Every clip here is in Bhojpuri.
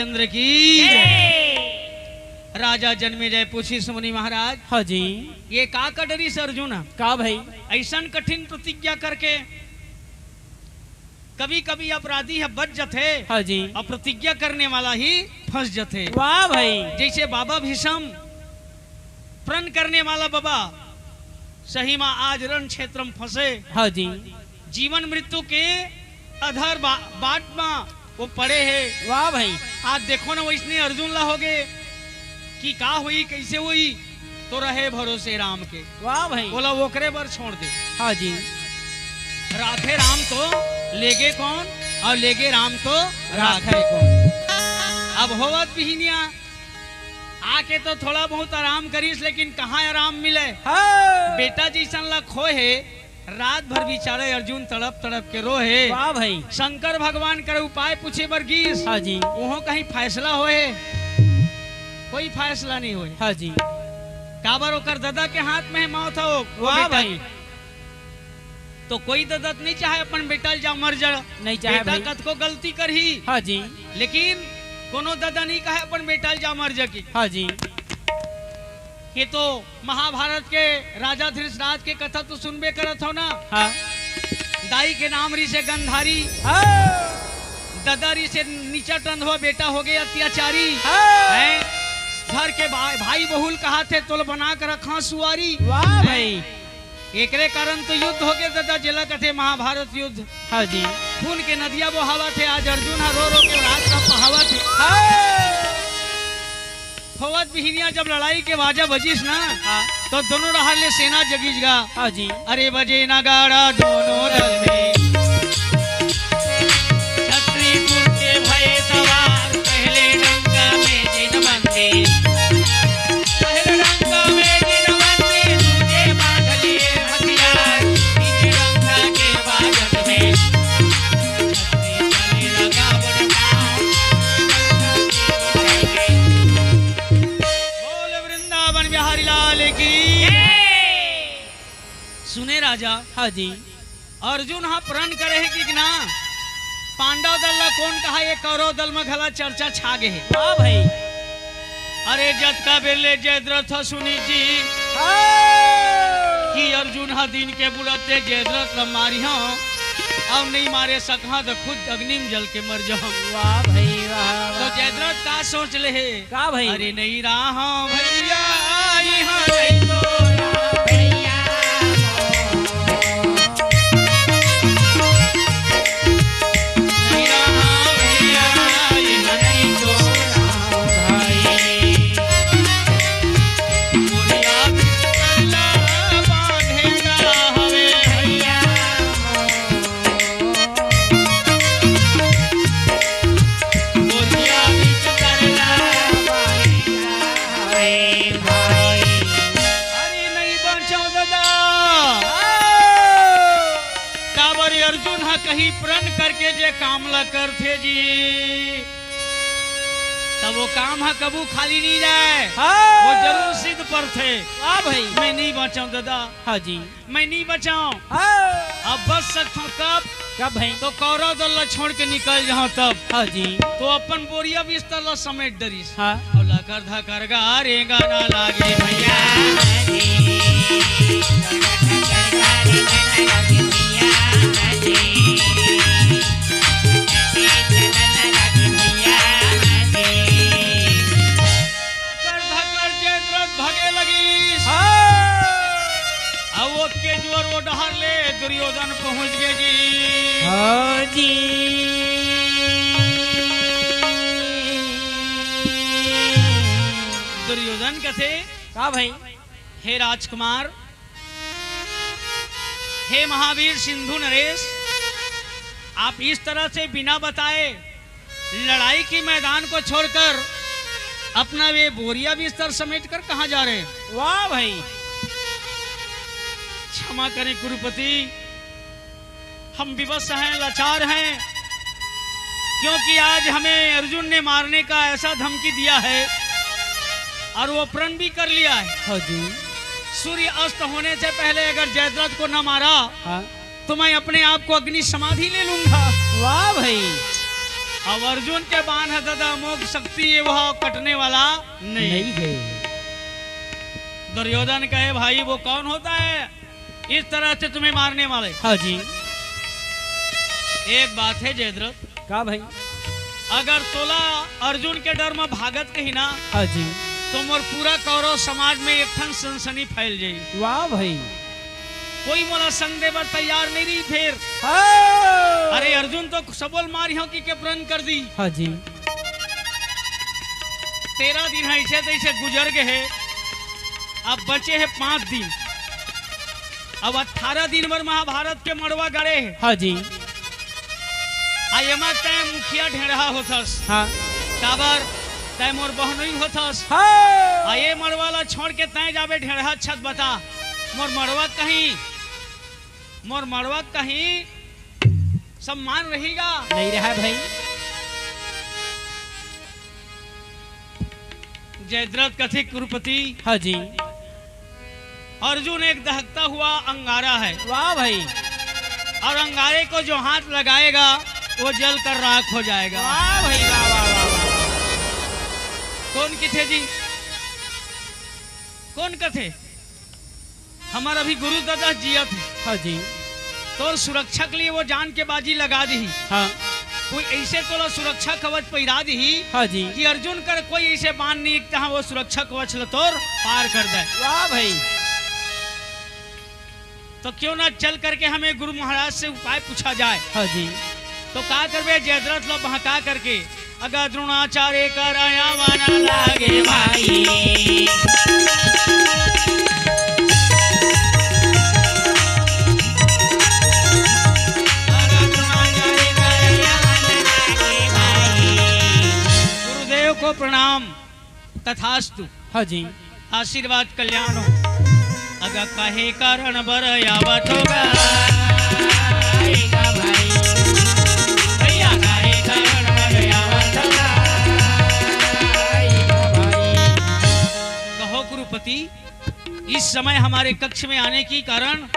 रामचंद्र की राजा जन्मेजय पूछी मुनि महाराज। हाँ जी। ये का डरी से अर्जुन का भाई ऐसा कठिन प्रतिज्ञा करके कभी कभी अपराधी है बच जाते। हाँ जी। और प्रतिज्ञा करने वाला ही फंस जाते। वाह भाई। जैसे बाबा भीषम प्रण करने वाला बाबा सही में आज रण क्षेत्र में फंसे। हाँ जी। जीवन मृत्यु के अधर बाट में वो पड़े है। वाह भाई। आज देखो ना वैसने अर्जुन ला हो गए कि का हुई कैसे हुई तो रहे भरोसे राम के। वाह भाई। बोला वोकरे बर छोड़ दे। हाँ जी। राखे राम तो लेगे कौन और लेगे राम तो राखे कौन। अब होवत बिहनिया आके तो थोड़ा बहुत आराम करीस लेकिन कहाँ आराम मिले। हाँ। बेटा जैसन ला खोहे रात भर बिचारे अर्जुन तड़प तड़प के रोहे। वाह भाई। शंकर भगवान करे उपाय पूछे बरगीस। हाँ जी। वहाँ कहीं फैसला होए कोई फैसला नहीं होए। हाँ जी। काबर ओकर दादा के हाथ में मौत हो। वाह भाई। तो कोई ददत नहीं चाहे अपन बेटा जा मर जा नहीं चाहे बेटा भाई। कद को गलती कर ही। हाँ जी। लेकिन कोनो दादा नहीं कहे अपन बेटा जा मर जा की। हाँ जी। ये तो महाभारत के राजा धृतराज के कथा तो सुनबे करत हो ना। हाँ। दाई के नाम री से गंधारी। हाँ। दादारी से नीचा टंद हुआ बेटा हो गए अत्याचारी। हाँ। घर के भाई बहुल कहा थे तो बना कर रखा सुवारी। वाह भाई। एकरे कारण तो युद्ध हो गए दादा जिला कथे महाभारत युद्ध। हाँ जी। खून के नदिया बहावा थे। आज अर्जुन रो रो के रात का बहावा थे। फौज बिहनिया जब लड़ाई के बाजा बजिस ना। हाँ। तो दोनों रहा ले सेना जगीज गा। हाँ जी। अरे बजे नगाड़ा दोनों दल में छतरीपुर के भय सवार पहले डंका में जिन बंदे पहले डंका में जिन बंदे दूजे बांध लिए हथियार तीजे डंका के बाजत में छतरी चले लगा बड़का। बोल वृंदावन बिहारी लाल की। सुने राजा। हाँ जी। अर्जुन हाँ प्रण करे है कि ना पांडव दल ला कौन कहा ये कौरव दल में घला चर्चा छा गए है। वाह भाई। अरे जत का बेले जयद्रथ सुनी जी कि अर्जुन हा दिन के बुलते जयद्रथ ल मारी हाँ और नहीं मारे सकहा तो खुद अग्निम जल के मर जाओ। वाह भाई। वाह। तो जयद्रथ का सोच ले है का भाई। अरे नहीं रहा भैया यहाँ नहीं तो कहीं प्रण करके जे काम ला करते जी तब वो काम है कबू खाली नहीं जाए। हाँ। वो जरूर सिद्ध पर थे। हाँ भाई। मैं नहीं बचाऊं दादा। हाँ जी। मैं नहीं बचाऊं। हाँ। अब बच सकता कब कब भाई। तो कौरव दल ला छोड़ के निकल जाओ तब। हाँ जी। तो अपन बोरिया बिस्तर ला समेट डरीस। हाँ। और लाकर धकर गा रे गाना लागे भैया वो डहर ले दुर्योधन पहुंच गए जी। हाँ जी। दुर्योधन कथे का भाई। हे राजकुमार हे महावीर सिंधु नरेश आप इस तरह से बिना बताए लड़ाई की मैदान को छोड़कर अपना वे बोरिया बिस्तर समेट कर कहां जा रहे हैं। वाह भाई। क्षमा करें गुरुपति हम विवश हैं लाचार हैं क्योंकि आज हमें अर्जुन ने मारने का ऐसा धमकी दिया है और वो प्रण भी कर लिया है। हाँ जी। सूर्य अस्त होने से पहले अगर जयद्रथ को न मारा हाँ। तो मैं अपने आप को अग्नि समाधि ले लूंगा। वाह भाई। अब अर्जुन के बाण है दादा अमोघ शक्ति है, वह कटने वाला नहीं। है। दुर्योधन कहे भाई वो कौन होता है इस तरह से तुम्हें मारने वाले? हाँ जी। एक बात है जयद्रथ, का भाई? अगर तोला अर्जुन के डर में भागत कही ना, हाँ जी। तो मोर पूरा कौरव समाज में एक ठन सनसनी फैल जाई। वाह भाई। कोई मोला संग देवर तैयार नहीं रही फिर। हाँ। अरे अर्जुन तो सबल मारी हो कि के प्रण कर दी। हाँ जी। 13 दिन ऐसे तैसे गुजर गए है, अब बचे है 5 दिन। अब 18 दिन भर महाभारत के मड़वा गड़े है। हाँ जी। आयमा तय मुखिया ढेरहा होथस। हाँ। काबर तय मोर बहनोई होथस। हाँ। आये मड़वाला छोड़ के तय जाबे ढेरहा छत बता मोर मड़वा कहीं सम्मान रहेगा नहीं रहा भाई। जयद्रथ कथे कुरुपति। हाँ जी। अर्जुन एक दहकता हुआ अंगारा है। वाह भाई। और अंगारे को जो हाथ लगाएगा वो जल कर राख हो जाएगा। वाह भाई वाह वाह वाह वाह। कौन किथे जी? कौन कथे? हमारा अभी गुरु दादा जिया थे। हाँ जी। तो सुरक्षा के लिए वो जान के बाजी लगा दी। हाँ। कोई ऐसे तो सुरक्षा कवच पहिरा दी। हाँ जी। कि अर्जुन कर कोई ऐसे बांध नहीं जहाँ वो सुरक्षा कवच तोर पार कर दे। वाह भाई। तो क्यों ना चल करके हमें गुरु महाराज से उपाय पूछा जाए। हाँ जी। तो का करवे जयद्रथ लो बहका करके अगर द्रोणाचार्य कराया वाना लागे भाई। गुरुदेव को प्रणाम तथास्तु। हाँ जी। आशीर्वाद कल्याण हो। अगर कहे कारण बर यावत होगा भाई। भैया कहे कारण बर यावत होगा भाई। कहो गुरुपति, इस समय हमारे कक्ष में आने की कारण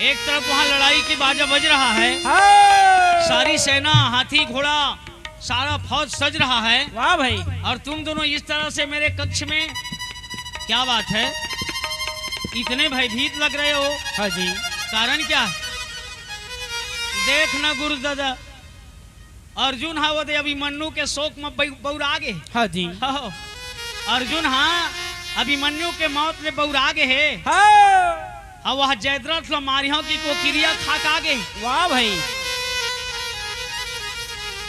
एक तरफ वहां लड़ाई की बाजा बज रहा है। हाँ। सारी सेना हाथी घोड़ा सारा फौज सज रहा है। वाह भाई। और तुम दोनों इस तरह से मेरे कक्ष में, क्या बात है? इतने भयभीत लग रहे हो। हाँ जी। कारण क्या? देख ना गुरु दादा, अर्जुन हाँ वो दे अभिमन्यु के शोक में बौरा गे। हाँ जी। हो अर्जुन हाँ अभिमन्यु के मौत में बौरा गे है। हाँ। और वह जयद्रथ लो मारियों की को क्रिया खाक आगे। वाह भाई।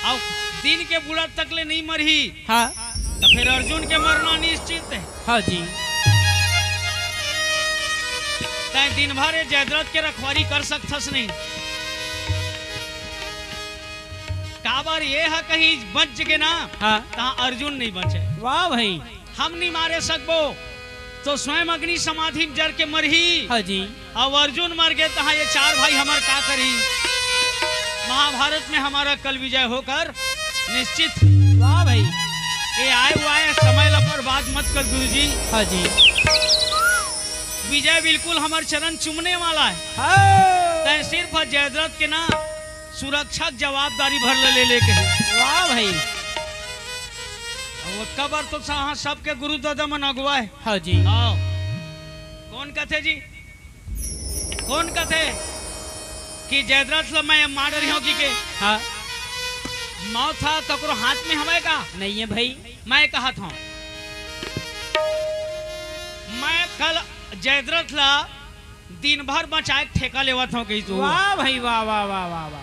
और दिन के बुढ़ा तक ले नहीं मरी। हाँ। तो फिर अर्जुन के मरना निश्चित है। हाँ जी। तय दिन भर जयद्रथ के रखवारी कर सकथस नहीं। काबर ये है कहीं बच के ना। हाँ। तहाँ अर्जुन नहीं बचे। वाह भाई। हम नहीं मारे सकबो तो स्वयं अग्नि समाधि जर के मरही। हाँ जी। अब अर्जुन मर गए तहाँ ये 4 भाई हमार का करी। महाभारत में हमारा कल विजय होकर निश्चित। वाह भाई। ये आए हुआ है समय ला बर्बाद मत कर गुरुजी। हाँ जी। विजय बिल्कुल हमारे चरण चुमने वाला है। हाँ। तय सिर्फ जयद्रथ के ना सुरक्षा जवाबदारी भर ले लेके। वाह भाई। वो कबर तो सबके गुरु दादा मन अगुआ है। हाँ जी। आओ। कौन कथे जी? कौन कथे कि जयद्रथ लो मैं मार रही हूँ कि के? हाँ। मौत था ककरो हाथ में हमें का नहीं है भाई। मैं कहा था मैं कल जयद्रथ ला दिन भर बचाए ठेका लेवा था कही तू। वाह भाई वाह वाह वाह वाह वाह।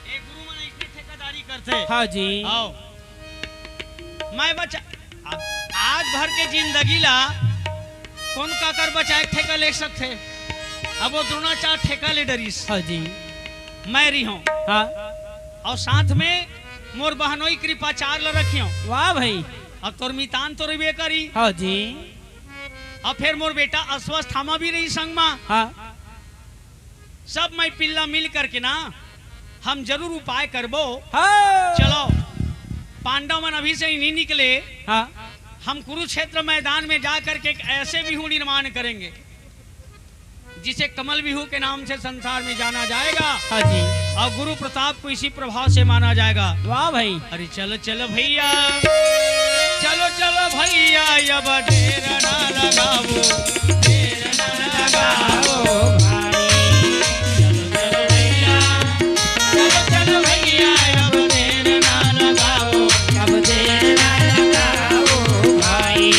एक गुरु मन इसकी ठेकेदारी करते। हाँ जी। आओ मैं बचा आज भर के जिंदगी ला कौन काकर बचाए ठेका ले सकते। अब वो द्रोणाचार्य ठेका ले डरीस। हाँ जी। मैं रही हूँ। हाँ। और साथ में मोर बहनोई कृपाचार ला रखियो। वाह भाई। अब तोर मितान तो रही करी। हाँ जी। और फिर मोर बेटा अस्वस्थामा भी रही संग में। हाँ। सब मैं पिल्ला मिल करके ना हम जरूर उपाय करबो। हाँ। चलो पांडव मन अभी से ही नहीं निकले। हाँ। हम कुरुक्षेत्र मैदान में जा करके एक ऐसे बिहू निर्माण करेंगे जिसे कमल बिहू के नाम से संसार में जाना जाएगा। हाँ जी। और गुरु प्रताप को इसी प्रभाव से माना जाएगा। वाह भाई। अरे चलो चलो भैया, चलो चलो भैया, अब देर ना लगाओ, देर ना लगाओ भाई। चलो चलो भैया, चलो चलो भैया, अब देर ना लगाओ, अब देर ना लगाओ भाई।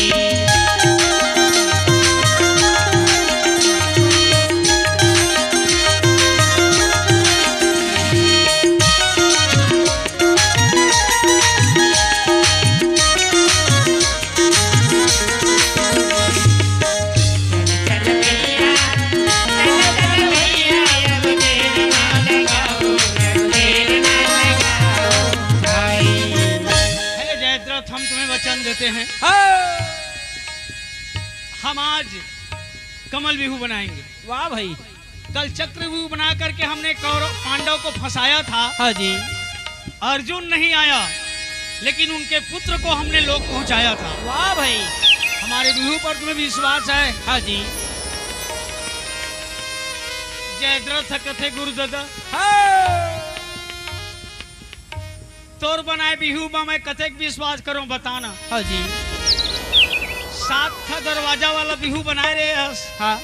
देते हैं हम आज कमल बिहू बनाएंगे। वाह भाई। कल चक्र बिहू बना करके हमने कौरव पांडव को फंसाया था। हाँ जी। अर्जुन नहीं आया, लेकिन उनके पुत्र को हमने लोक पहुंचाया था। वाह भाई। हमारे बिहू पर तुम्हें विश्वास है? हाँ जी। जयद्रथ कथे गुरुदादा हाँ। तोर बनाए बिहू में मैं कथे विश्वास करूं बताना। हाँ जी। 7 दरवाजा वाला बिहू बनाए रे हस। हाँ।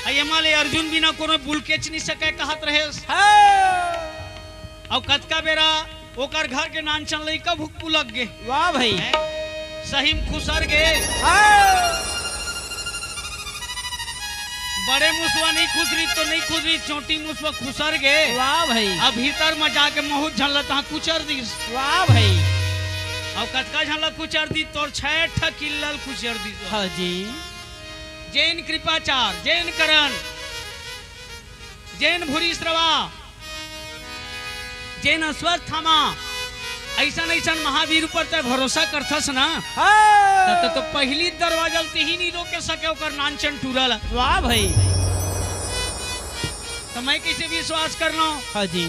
अयमाले अर्जुन बिना कोनो बुलकेच नहीं सके कहत रहे। हाँ। और कतका बेरा ओकर घर के नान चल लई कब हुक्कू लग गे। वाह भाई। सही में खुसर गे। हाँ। बड़े मुसवा नहीं खुसरी तो नहीं खुसरी, छोटी मुसवा खुसर गे। वाह भाई। अब भीतर में जाके बहुत झलत हाँ कुचर दिस। वाह भाई। अब कतका झलक कुचर दी तोर 6 किल्लल कुचर दी। हाँ जी। जैन कृपाचार, जैन करण, जैन भूरी श्रवा, जैन अश्वत्थामा, ऐसा ऐसा महावीर ऊपर ते भरोसा करथस ना। हाँ। तो पहली दरवाजा ते ही नहीं रोके सके ओकर नानचन टूरल। वाह भाई। तो मैं कैसे विश्वास करना। हाँ जी।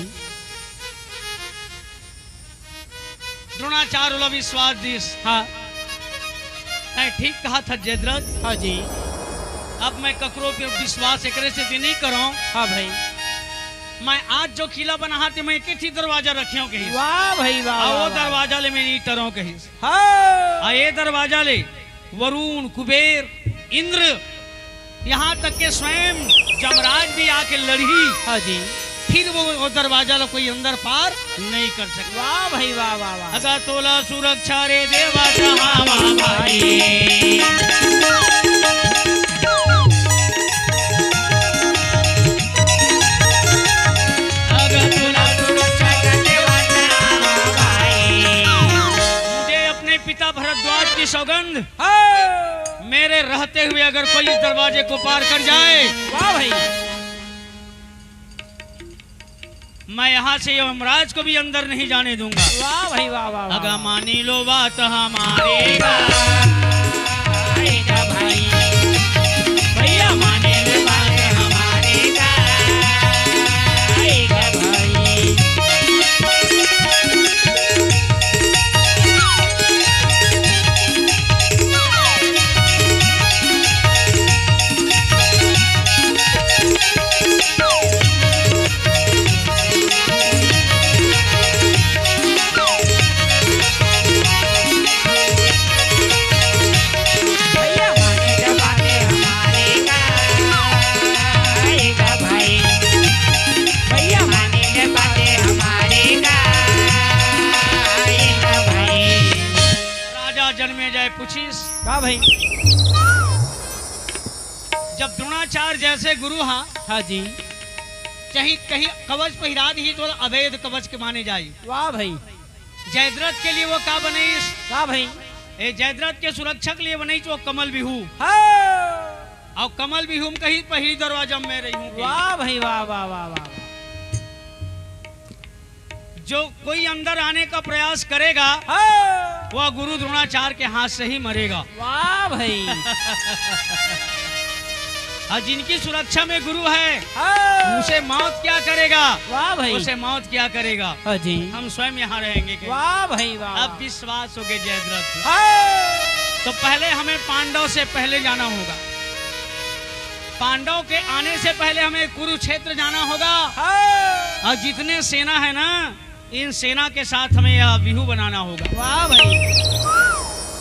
द्रोणाचार्य वाला विश्वास दिस। हाँ। नहीं ठीक कहा था जयद्रथ। हाँ जी। अब मैं ककरो पे विश्वास एकरे से नहीं करूं। हाँ भाई। मैं आज जो किला बना थे मैं एक ही दरवाजा रखियो कहीं। वाह भाई वाह। वो दरवाजा ले मैं नहीं तरह कहीं। हाँ। ये दरवाजा ले वरुण, कुबेर, इंद्र, यहाँ तक के स्वयं जमराज भी आके लड़ी। हाँ जी। फिर वो दरवाजा लो कोई अंदर पार नहीं कर सकता। वाह भाई वाह वाह वाह। अगर तोला सुरक्षा रे देवा जहां भाई। पिता भरद्वाज की सौगंध, मेरे रहते हुए अगर कोई इस दरवाजे को पार कर जाए। वाह भाई। मैं यहाँ से यमराज को भी अंदर नहीं जाने दूंगा। वाह भाई वाह वाह। अगर मानी लो बात हमारे भाई, भैया माने लो बात हमारे भाई। वाह भाई। जब द्रोणाचार्य जैसे गुरु हाँ जी, चाहे कहीं कवच पहिरा दी तो अवैध कवच के माने जाए। वाह भाई। जयद्रथ के लिए वो का बनईस? वाह भाई। ए जयद्रथ के सुरक्षा के लिए बनईस वो कमल बिहू। हाँ। और कमल बिहू में कहीं पहली दरवाजा में रही हूँ। वाह भाई वाह वाह वाह वाह। जो कोई अंदर आने का प्रयास करेगा वह गुरु द्रोणाचार्य के हाथ से ही मरेगा। वाह भाई। और जिनकी सुरक्षा में गुरु है उसे मौत क्या करेगा? वाह भाई। उसे मौत क्या करेगा? हाँ जी। हम स्वयं यहाँ रहेंगे। वाह भाई वाह। अब विश्वास हो गए जयद्रथ। तो पहले हमें पांडव से पहले जाना होगा। पांडव के आने से पहले हमें कुरुक्षेत्र जाना होगा। और जितने सेना है ना, इन सेना के साथ हमें यह बिहू बनाना होगा। वाह भाई।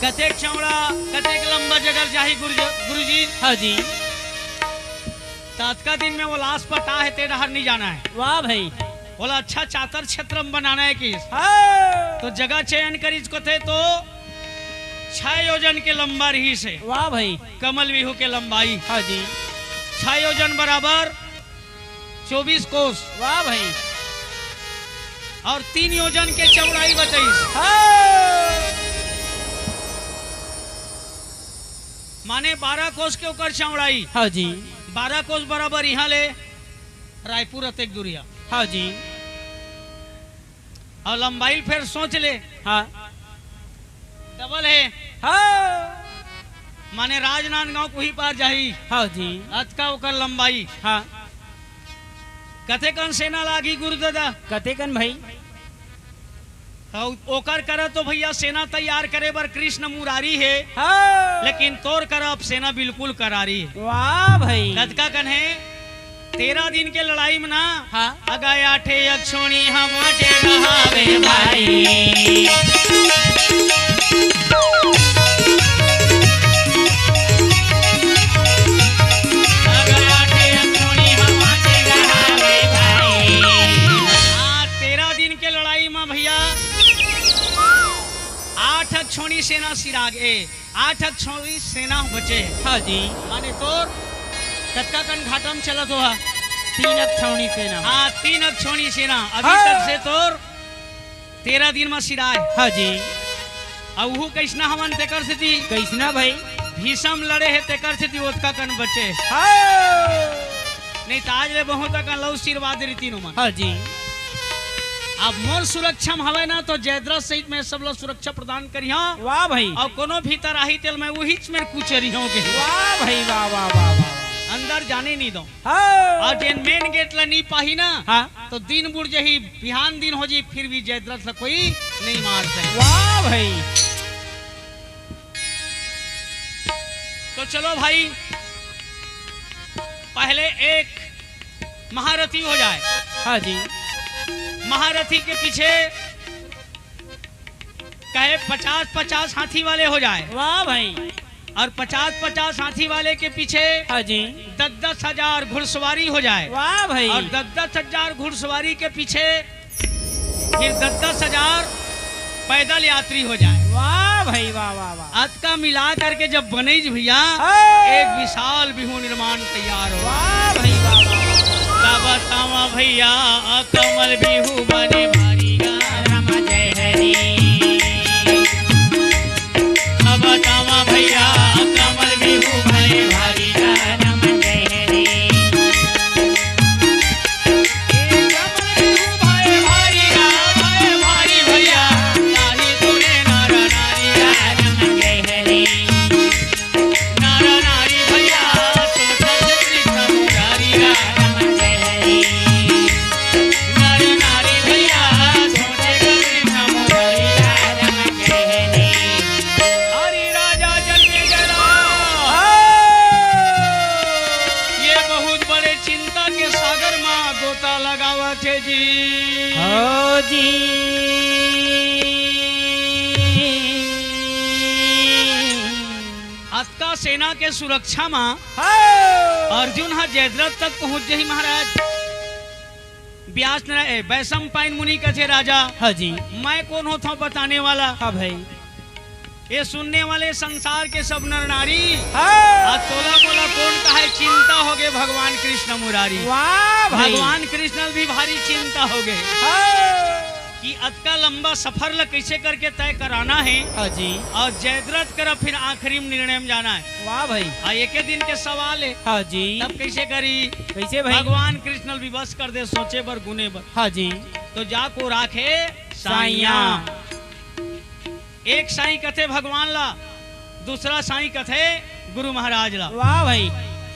कतेक चौड़ा कतेक लंबा जगह जाही गुरुजी। हाँ जी। तात्का दिन में वो लाश पटा है, ते डहर नहीं जाना है। वाह भाई। बोला अच्छा चातर क्षेत्र में बनाना है किस, हाँ। तो जगह चयन करी इसको थे तो 6 योजन के लंबा रही से। वाह भाई। कमल बिहू के लंबाई। हाँ जी। 6 योजन बराबर 24 कोस। वाह भाई। और 3 योजन के चौड़ाई 22। हाँ। माने 12 कोस के ऊपर चौड़ाई। हाँ जी। 12 कोस बराबर यहाँ ले रायपुर अतेक दूरिया। हाँ जी। और लंबाई फिर सोच ले, हाँ। डबल है। हाँ। माने राजनांदगांव को ही पार जाही। हाँ जी। अतका ओकर लंबाई। हाँ। कथे कन सेना लागी गुरुदादा। कतेकन भाई। और ओकर कर तो भैया सेना तैयार करे बर कृष्ण मुरारी है। हाँ। लेकिन तोर कर अब सेना बिल्कुल करारी है। वाह भाई। कतका कन है 13 दिन के लड़ाई में ना। हाँ। अगाय 8 अक्षोणी हम रहावे भाई। अगाय 8 अक्षोणी हम रहावे भाई। 13 दिन के लड़ाई में भैया 8 अक्षोणी सेना सिरागे, 8 अक्षोणी सेना बचे। हाँ जी। माने तोर कतका कन घाटम चला तो है 3 अक्षौणी सेना। हाँ 3 अक्षौणी सेना अभी हाँ। तक से तोर 13 दिन में सिराए। हाँ जी। अहू कैसना हमन तेकर से थी कैसना भाई। भीषम लड़े है तेकर से थी ओतका कन बचे। हाँ। नहीं ताज ले बहुत कन लव आशीर्वाद रीति नुमन। हाँ जी। अब मोर सुरक्षा में हवे ना तो जयद्रथ सहित में सब लोग सुरक्षा प्रदान करियो। वाह भाई। और कोनो भीतर आही तेल में वही मेरे कुचरी हो के। वाह भाई। वाह वाह वाह वाह। अंदर जाने नहीं दो। हाँ। और जेन मेन गेट ला नहीं पाही ना। हाँ। तो दिन बुढ़ जही बिहान दिन हो जी फिर भी जयद्रथ ला कोई नहीं मार सके। वाह भाई। तो चलो भाई पहले एक महारथी हो जाए। हाँ जी। महारथी के पीछे कहे 50-50 हाथी वाले हो जाए। वाह भाई। और 50-50 हाथी वाले के पीछे हाँ जी। 10-10 हजार घुड़सवारी हो जाए। वाह भाई। और 10-10 हजार घुड़सवारी के पीछे फिर 10-10 हजार पैदल यात्री हो जाए। वाह भाई। वाह वाह वाह। अतका मिला करके जब बने भैया हाँ। एक विशाल बिहू निर्माण तैयार हो। वाह भाई। वाह वाह। का बतावा भैया कमल बिहू बने भारी राम जय हरी। का बतावा भैया कमल बिहू बने भारी राम जय हरी। कमल बिहू भाई भारी भारी भैया नारी तूने नर नारी राम जय हरी। नर नारी भैया सोचत कृष्ण मुरारी राम जय हरी। नर नारी भैया सोचे कृष्ण मुरारी राम जय हरी। हरि राजा जन्मे जरा ये बहुत बड़े चिंता के सागर माँ गोता लगावा थे जी। हाँ जी। अतका सेना के सुरक्षा में हाँ। अर्जुन हा जयद्रथ तक पहुंच गई महाराज। व्यास वैशम पाइन मुनि का थे राजा। हाँ जी। मैं कौन होता हूँ बताने वाला। हाँ भाई। ये सुनने वाले संसार के सब नर नारी हाँ। आज तोला बोला कौन का है चिंता हो गए भगवान कृष्ण मुरारी। वाह भाई। भगवान कृष्ण भी भारी चिंता हो गए हाँ। कि अतका लंबा सफर ल कैसे करके तय कराना है। हाँ जी। और जयद्रथ कर फिर आखिरी निर्णय में जाना है। वाह भाई। एक दिन के सवाल है हाँ जी। तब कैसे करी। कैसे भाई। भगवान कृष्ण विवश कर दे सोचे बर गुने बर। हाँ जी। तो जाको राखे साइया। एक साई कथे भगवान ला, दूसरा साई कथे गुरु महाराज ला। वाह भाई।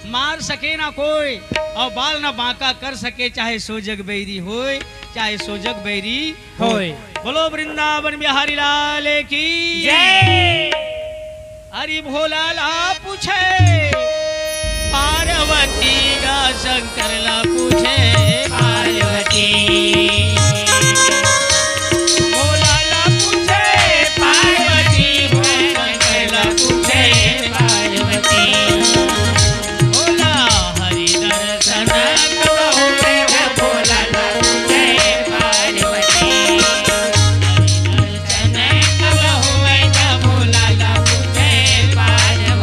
मार सके ना कोई और बाल ना बांका कर सके, चाहे सोजग बैरी होए चाहे सोजग बैरी होए। बोलो वृंदावन बिहारी लाल की जय। हरि भोला ला पूछे पार्वती का शंकर ला पूछे पार्वती पार्वती भोला ला पूछे पार्वती शंकर ला पूछे पार्वती भोला हरि दर्शन कब होएगा भोला ला पूछे पार्वती हरि दर्शन कब होएगा भोला ला पूछे पार्वती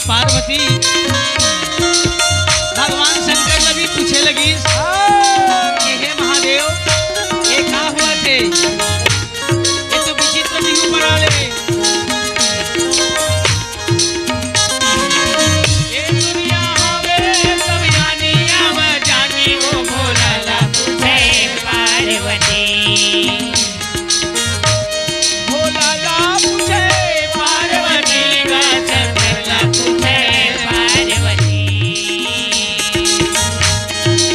पार्वती भगवान शंकर ने भी पूछे लगी कि हे महादेव ये क्या हुआ थे ये तो विचित्र बिहू बना ले ये दुनिया हवे सब जानी अब जानी वो भोला ला पूछे पार्वती भोला ला पूछे पार्वती का शंकर ला पूछे पार्वती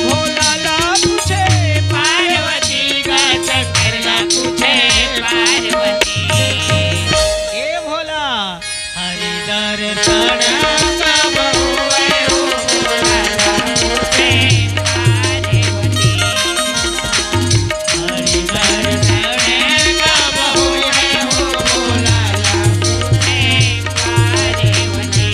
भोला ला पूछे पार्वती का शंकर ला पूछे पार्वती ए भोला हरि दर्शन कब होए हो भोला ला पूछे पार्वती हरि दर्शन कब होए हो भोला ला पूछे पार्वती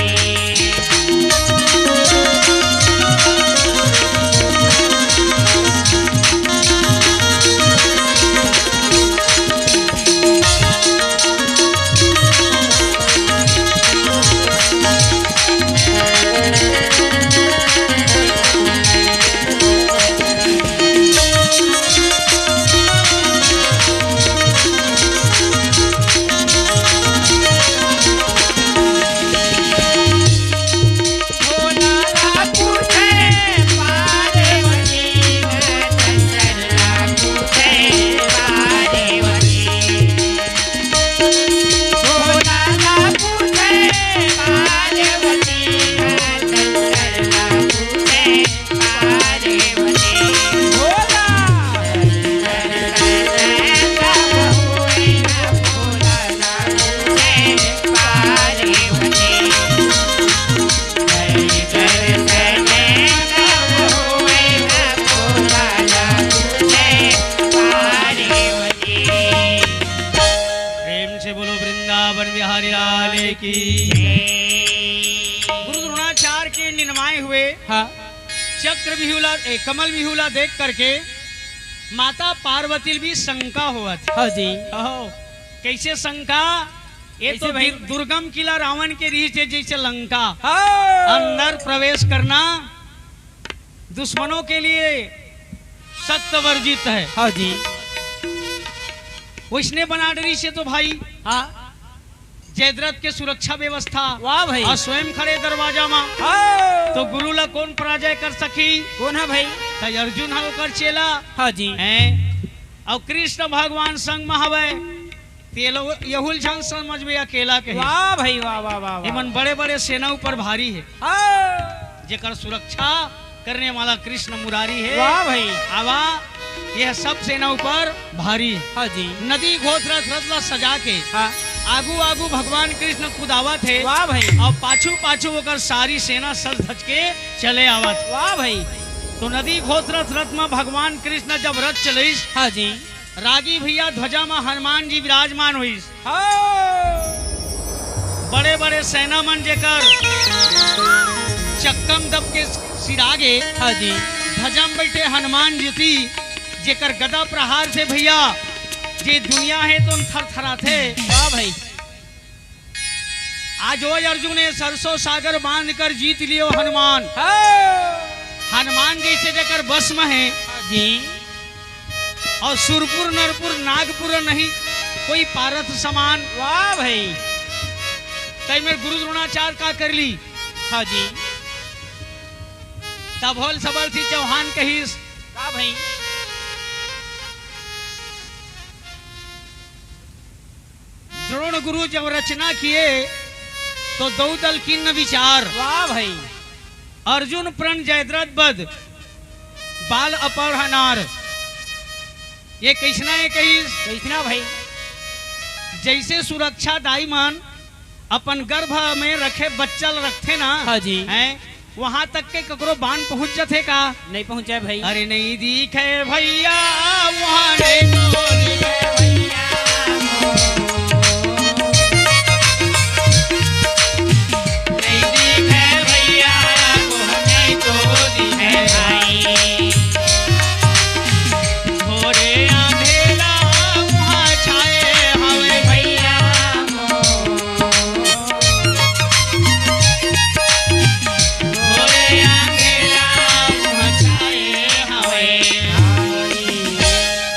भोला ला पूछे पार्वती शंकर ला पूछे पार्वती भोला ला पूछे पार्वती शंकर ला पूछे पार्वती भोला कब होएगा भोला ला पूछे पार्वती हरि दर्शन कब होएगा भोला ला पूछे पार्वती प्रेम से बोलो वृंदावन बिहारी लाल की गुरु द्रोणाचार्य के निर्माय हुए चक्र विहुला कमल विहुला देख करके माता पार्वती भी शंका हुआ थी हाँ जी कैसे शंका ये तो कैसे भाई? दुर्गम किला रावण के रीछ है जैसे लंका हाँ अंदर प्रवेश करना दुश्मनों के लिए सख्त वर्जित है हाँ जी वैष्णव बनाडरी से तो भाई हाँ जयद्रथ के सुरक्षा व्यवस्था वाह भाई और स्वयं खड़े दरवाजा में हाँ तो गुरु ला कौन पराजय कर सकी कौन है भाई तो अर्जुन है ओकर चेला हाँ जी हैं और कृष्ण भगवान संग में हवे तेलो यहुल झन समझ में अकेला के वाह भाई वाह वाह वाह वाह। एमन बड़े बड़े सेना ऊपर भारी है हाँ जेकर सुरक्षा करने वाला कृष्ण मुरारी है वाह भाई आवा यह सब सेना ऊपर भारी है हाँ जी नदी घोष रथ ला सजा के हाँ आगू आगू भगवान कृष्ण कुदावत है वाह भाई और पाछू पाछू होकर सारी सेना सज धज के चले आवत वाह भाई तो नदी घोष रथ में भगवान कृष्ण जब रथ चलिस हाँ जी रागी भैया ध्वजा में हनुमान जी विराजमान हुई हाँ बड़े बड़े सेना मन जेकर चक्कम दब के सिरागे हाँ जी ध्वजा में बैठे हनुमान जी थी जेकर गदा प्रहार से भैया जे दुनिया है तो थर थरा थे वाह भाई आज वो अर्जुन ने सरसों सागर बांध कर जीत लियो हनुमान हाँ हनुमान जैसे जेकर बस में है जी और सुरपुर नरपुर नागपुर नहीं कोई पारथ समान। वाह भाई। तय में गुरु द्रोणाचार्य का कर ली। हाँ जी। तब होल सबर थी चौहान कहीस का भाई। द्रोण गुरु जब रचना किए तो दो दल की न विचार। वाह भाई। अर्जुन प्रण जयद्रथ बद बाल अपहरनार। ये कृष्णा ये कही कैसना भाई। जैसे सुरक्षा दाईमान अपन गर्भ में रखे बच्चा रखते ना। हाँ जी। हैं वहां तक के ककरो बाण पहुंच जाते का। नहीं पहुंचा भाई। अरे नहीं दिखे भैया वहां नहीं तो दिखे भैया। नहीं दिखे भैया वहां नहीं तो दिखे भाई। घोरे अंधेरा वहां छाए हवे भैया। घोरे अंधेरा वहां छाए हवे।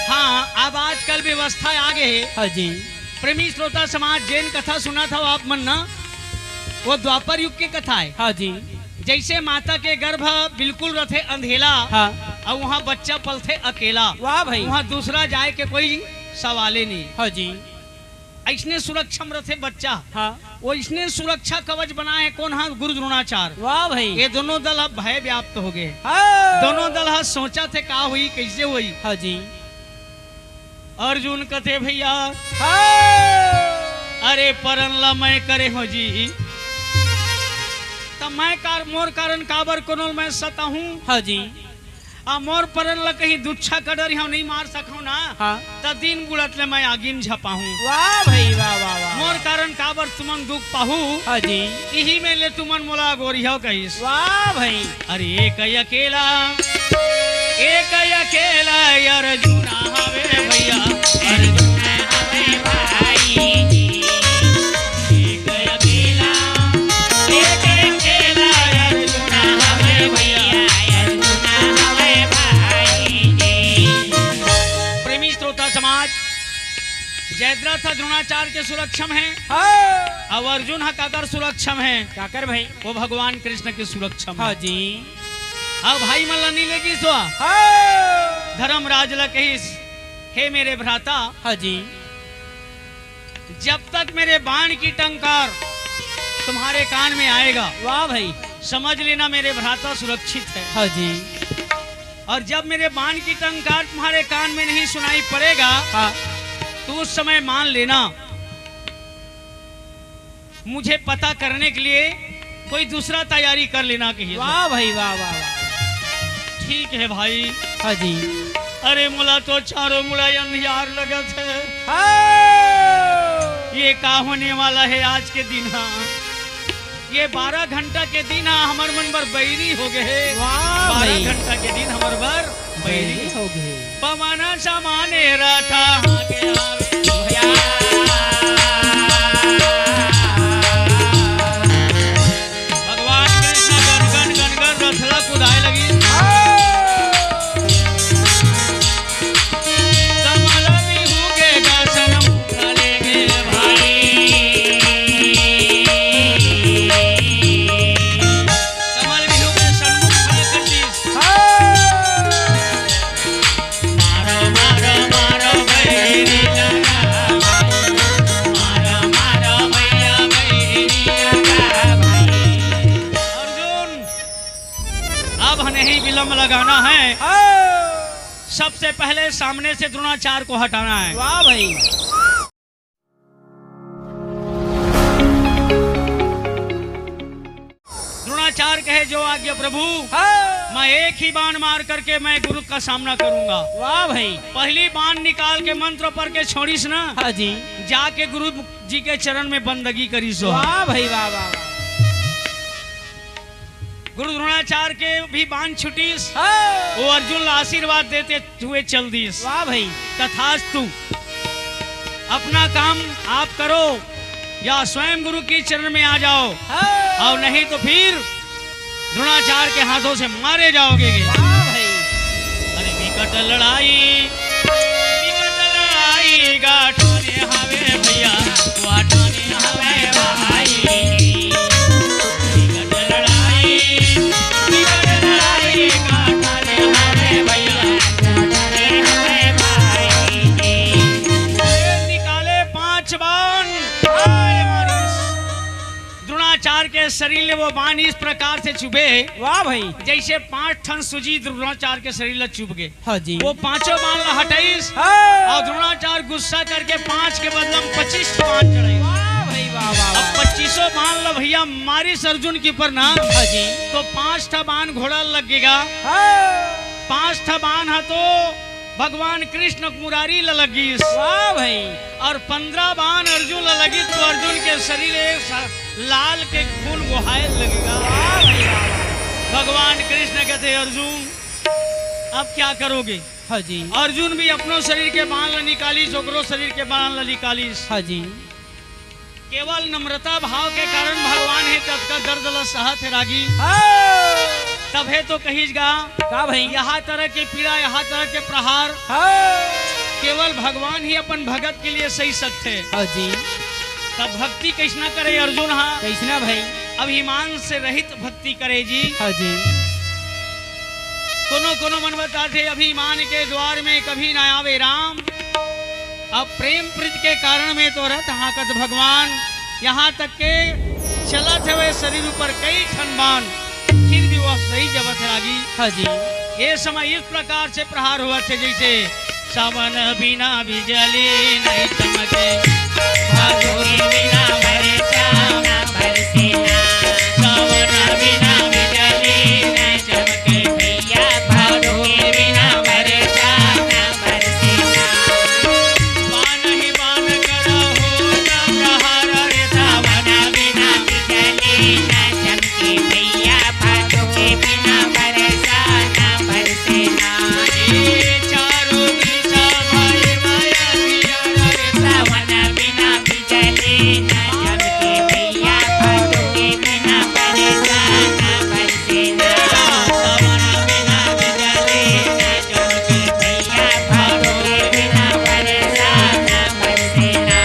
हाँ अब आजकल व्यवस्था आगे है। हाँ जी। प्रेमी श्रोता समाज जैन कथा सुना था आप मन ना, वो द्वापर युग की कथा है। हाँ जी। जैसे माता के गर्भ बिल्कुल रथे अंधेला। हाँ। और वहाँ बच्चा पलथे अकेला। वाह भाई। वहाँ दूसरा जाए के कोई सवाले नहीं। हाँ जी। ऐसने सुरक्षम रथे बच्चा। हाँ। वो इसने सुरक्षा कवच बनाए कौन। हाँ गुरु द्रोणाचार्य। वाह भाई। ये दोनों दल अब भय व्याप्त हो गए। हाँ। दोनों दल हाँ सोचा थे का हुई कैसे हुई। हाँ जी। अर्जुन कथे भैया हाँ। अरे परन ला मैं करे हो जी। तब मैं मोर कारण काबर कोनल मैं सता हूँ। हाँ जी। आ मोर परन ला कहीं दुच्छा कडर हम नहीं मार सकूं ना। हाँ। तब दिन बुड़त ले मैं आगिन झपा हूँ। वाह भाई वाह वाह वाह। मोर कारण काबर तुमन दुख पाहू। हाँ जी। यही में ले तुमन मोला गोरिया कहिस। वाह भाई। अरे एक अकेला अर्जुना हवे भैया। अर्जुना हवे भाई। एक अकेला अर्जुना हवे भैया। अर्जुना हवे भाई। प्रेमी श्रोता समाज जयद्रथ द्रोणाचार्य के सुरक्षम है। हाँ। अब अर्जुन काकर सुरक्षम है। काकर भाई। वो भगवान कृष्ण के सुरक्षम है। हाँ जी। अब भाई मल्ला नहीं लेगी सो हाँ। धर्मराज ला कहिस हे मेरे भ्राता। हाँ जी। जब तक मेरे बाण की टंकार तुम्हारे कान में आएगा वाह भाई। समझ लेना मेरे भ्राता सुरक्षित है। हाँ जी। और जब मेरे बाण की टंकार तुम्हारे कान में नहीं सुनाई पड़ेगा। हाँ। तो उस समय मान लेना मुझे पता करने के लिए कोई दूसरा तैयारी कर लेना कहिए। वाह भाई वाह वाह वाह। ठीक है भाई। हाँ जी। अरे मुला तो चारों मुड़ा अंधियार लगत है। हाँ। ये का होने वाला है आज के दिन। हाँ ये 12 घंटा के दिन हमार मन बर बैरी हो गए। वाह 12 भाई। घंटा के दिन हमार बर बैरी हो गए। पमाना सामाने रथा आगे आवे भैया। भगवान कृष्ण गन गन गन गन रथला कुदाए लगी। कमल बिहू के दर्शन मुखले गे भाई। कमल बिहू के सन्मुख खड़ा कर दीस। मारो मारो मारो बैरी लगा भाई। मारो मारो भैया बैरी लगा भाई। अर्जुन अब नहीं विलंब लगाना है। सबसे पहले सामने से द्रोणाचार्य को हटाना है। वाह भाई। द्रोणाचार्य कहे जो आज्ञा प्रभु। मैं एक ही बाण मार करके मैं गुरु का सामना करूंगा। वाह भाई। पहली बाण निकाल के मंत्र पर के छोड़ीस ना। हाँ जी। जाके गुरु जी के चरण में बंदगी करीस। वाह भाई वाह वाह। गुरु द्रोणाचार्य के भी बाण छुटीस। हाँ। वो अर्जुन ला आशीर्वाद देते हुए चल दीस। वाह भाई। तथास्तु अपना काम आप करो या स्वयं गुरु के चरण में आ जाओ। हाँ। और नहीं तो फिर द्रोणाचार्य के हाथों से मारे जाओगे। वाह भाई। अरे विकट लड़ाई लड़ाई गाठाने हवे भैया गाठाने हवे भाई बिगड़ लड़ाई गाठाने हवे भैया गाठाने हवे भाई निकाले 5 बाण द्रोणाचार्य के शरीर में वो बाण इस प्रकार से चुभे वाह भाई जैसे 5 टन सूजी द्रोणाचार्य के शरीर में चुभ गए हाँ जी वो 5 बाण हटाईस हाँ। और द्रोणाचार्य गुस्सा करके 5 के बदले में 25 बाण चढ़ाई वाह भाई वाह वाह अब 25 बाण ला भैया मारिस अर्जुन के ऊपर ना हाँ जी तो 5 ठा बाण घोड़ा लगेगा हाँ। 5 ठा बाण है तो भगवान कृष्ण मुरारी ला लगी वाह भाई और 15 बाण अर्जुन ला लगी तो अर्जुन के शरीर एक लाल के खून गुहाए लगेगा वाह भाई वाह भगवान कृष्ण कहते अर्जुन अब क्या करोगे हाँ जी अर्जुन भी अपनो शरीर के बाण ला निकालीस ओकरो शरीर के बाण ला निकालीस हाँ जी केवल नम्रता भाव के कारण भगवान है तब का दर्द ला सहत है रागी हाँ। तब है तो कहीगा का भाई यहाँ तरह के पीड़ा यहाँ तरह के प्रहार हाँ। केवल भगवान ही अपन भगत के लिए सही सकते हाँ जी तब भक्ति कैसना करे अर्जुन हाँ कैसना भाई अभिमान से रहित भक्ति करे जी हाँ जी कोनो कोनो मन बताते अभिमान के द्वार में कभी ना आवे राम अब प्रेम प्रीत के कारण में तो रथ हाकत भगवान यहाँ तक के चलत है शरीर ऊपर कई ठनबान फिर भी वह सही जबत लागी हाँ जी ये समय इस प्रकार से प्रहार हुआ थे जैसे सावन बिना बिजली नहीं चमके भादोई बिना बरसा ना बरसेना सावन बिना बिजली नहीं चमके भैया भादोई बिना बरसा ना बरसेना बाण ही बाण करा हो ना प्रहार रे सावन बिना बिजली ना चमके भैया भादोई बिना बरसा ना बरसेना ये चारों दिशा भाई माया पिया रे सावन बिना बिजली ना चमके भैया भादोई बिना बरसा ना बरसेना सावन बिना बिजली ना चमके भैया भादोई बिना बरसा ना बरसेना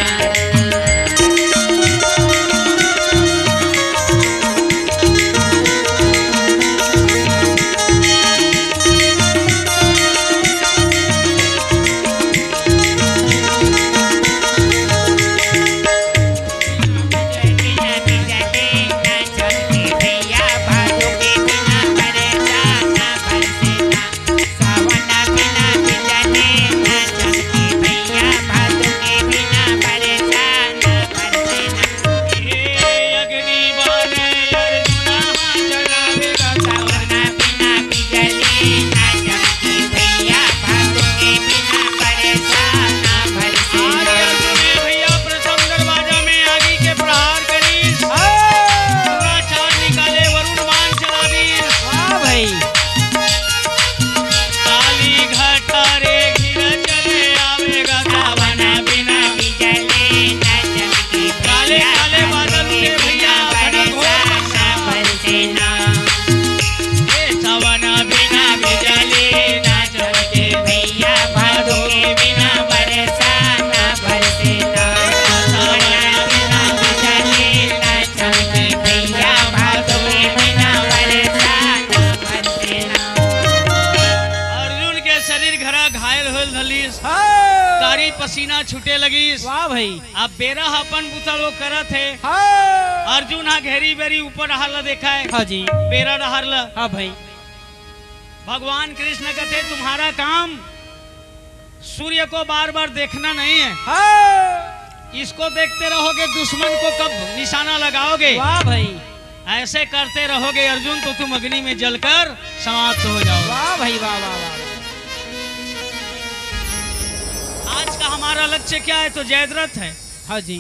पसीना छूटे लगी वाह भाई अब बेरा अपन बुता लोग करत है हाँ। अर्जुन हा घेरी बेरी ऊपर रहा देखा है हाँ जी बेरा रहा हाँ भाई भगवान कृष्ण कहते तुम्हारा काम सूर्य को बार बार देखना नहीं है हाँ। इसको देखते रहोगे दुश्मन को कब निशाना लगाओगे वाह भाई ऐसे करते रहोगे अर्जुन तो तुम अग्नि में जलकर समाप्त हो जाओगे वाह भाई वाह वाह वाह आज का हमारा लक्ष्य क्या है तो जयद्रथ है हाँ जी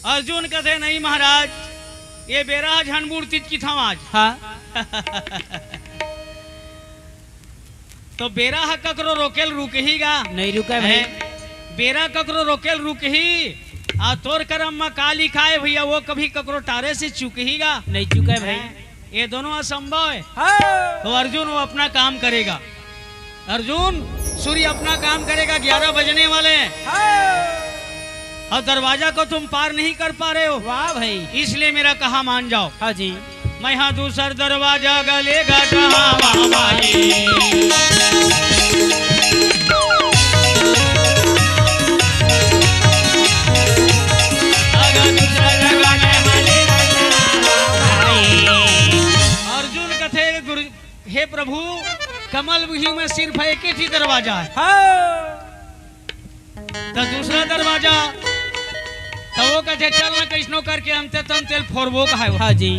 अर्जुन कहते नहीं महाराज ये बेरा झनबूर तीत की था आज हाँ तो बेरा ककरो रोकेल रुक ही गा नहीं रुका भाई बेरा ककरो रोकेल रुक ही आ तोर करम में का लिखा है भैया वो कभी ककरो टारे से चुक ही गा नहीं चुका है भाई ये दोनों असंभव है हाँ। तो अर्जुन वो अपना काम करेगा अर्जुन सूर्य अपना काम करेगा, 11 बजने वाले हैं और दरवाजा को तुम पार नहीं कर पा रहे हो। वाह भाई। इसलिए मेरा कहा मान जाओ। हाँ जी। मैं यहाँ दूसर दरवाजा गलेगा कहाँ बाबाई। अर्जुन कथे गुरु हे प्रभु, कमल विधि में सिर्फ एक ही दरवाजा है। तो दूसरा दरवाजा तो वो कहे चल न कैसनो करके हमते तन तेल फोड़बो का है। हाँ जी।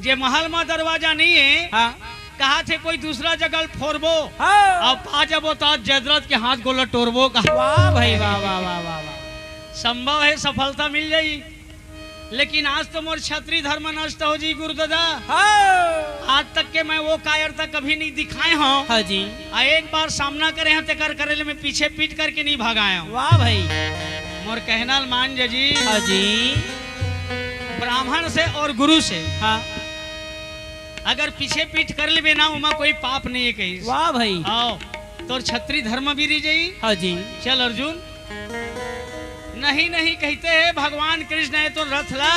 जे महल में दरवाजा नहीं है, हाँ कहा थे कोई दूसरा जगह फोड़बो हाँ। अब पा जब तो जदरत के हाथ गोला टोरबो का। वाह भाई वाह वाह वाह वाह वाह। संभव है सफलता मिल जाई, लेकिन आज तो मोर क्षत्रिय धर्म नष्ट हो जी गुरुदादा। हाँ आज तक के मैं वो कायरता कभी नहीं दिखाए हूँ। हाँ जी। एक बार सामना करे हैं ते कर करेले में पीछे पीट करके नहीं भागाया हूँ। वाह भाई। मोर कहना मान जी। हाँ जी। ब्राह्मण से और गुरु से हाँ। अगर पीछे पीट कर ले ना उमा कोई पाप नहीं है कहीं। वाह भाई। आओ तो क्षत्रिय धर्म भी रही जाई। हाँ जी। चल अर्जुन, नहीं नहीं कहते हैं भगवान कृष्ण है तो रथ ला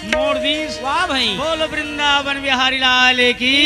मोड़ दीस। वाह भाई। बोल वृंदावन बिहारी लाल की।